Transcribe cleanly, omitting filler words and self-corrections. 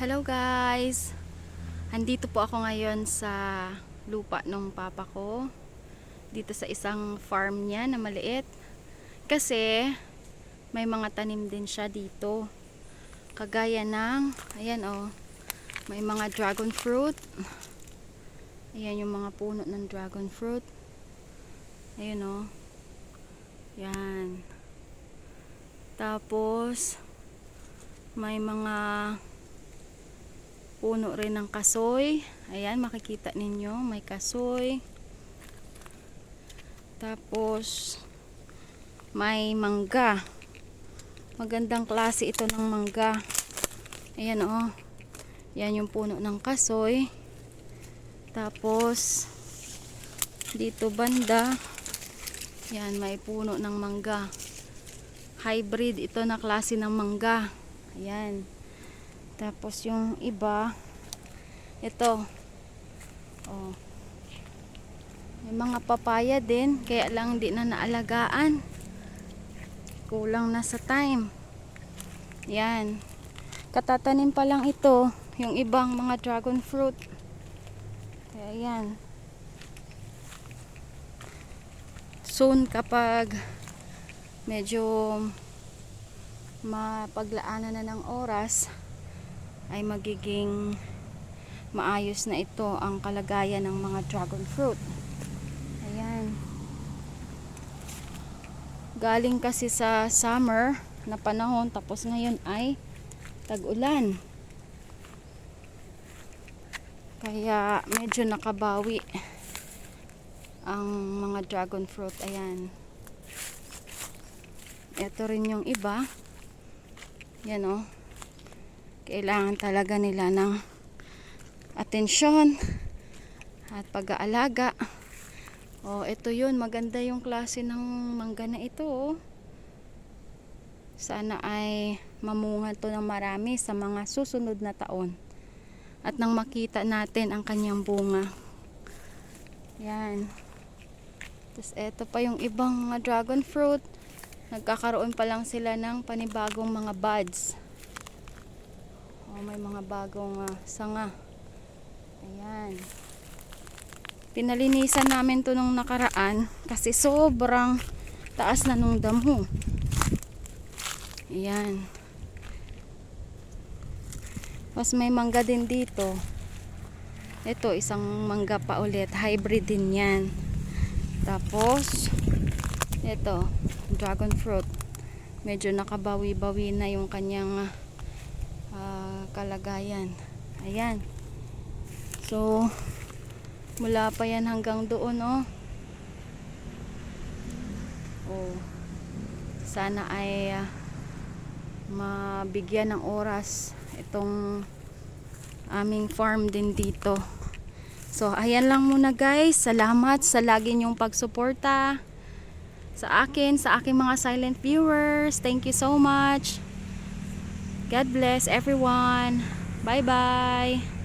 Hello guys! Andito po ako ngayon sa lupa ng papa ko. Dito sa isang farm niya na maliit. Kasi may mga tanim din siya dito. Kagaya ng, ayan oh, may mga dragon fruit. Ayan yung mga puno ng dragon fruit. Ayan oh. Yan. Tapos may mga puno rin ng kasoy. Ayan, makikita ninyo, may kasoy. Tapos may mangga. Magandang klase ito ng mangga. Ayan oh. Yan yung puno ng kasoy. Tapos dito banda, yan, may puno ng mangga. Hybrid ito na klase ng mangga. Ayan. Tapos yung iba, ito. Oh. May mga papaya din, kaya lang di na naalagaan. Kulang na sa time. Yan. Katatanim pa lang ito, yung ibang mga dragon fruit. Kaya yan. Soon kapag medyo mapaglaanan na ng oras, ay magiging maayos na ito ang kalagayan ng mga dragon fruit. Ayan. Galing kasi sa summer na panahon, tapos ngayon ay tag-ulan. Kaya medyo nakabawi ang mga dragon fruit. Ayan. Ito rin yung iba. Yan o. Kailangan talaga nila ng atensyon at pag-aalaga. O, ito yun. Maganda yung klase ng mangga na ito. O. Sana ay mamunga to ng marami sa mga susunod na taon. At nang makita natin ang kanyang bunga. Yan. Tapos ito pa yung ibang mga dragon fruit. Nagkakaroon pa lang sila ng panibagong mga buds. Oh, may mga bagong sanga. Ayan. Pinalinisan namin to nung nakaraan kasi sobrang taas na nung damo. Ayan. Mas may mangga din dito. Ito, isang mangga pa ulit. Hybrid din yan. Tapos ito, dragon fruit. Medyo nakabawi-bawi na yung kanyang kalagayan. Ayan. So, mula pa yan hanggang doon, oh. Oh. Sana ay mabigyan ng oras itong aming farm din dito. So, ayan lang muna guys. Salamat sa lagi nyong pagsuporta sa akin, sa aking mga silent viewers. Thank you so much. God bless everyone. Bye bye.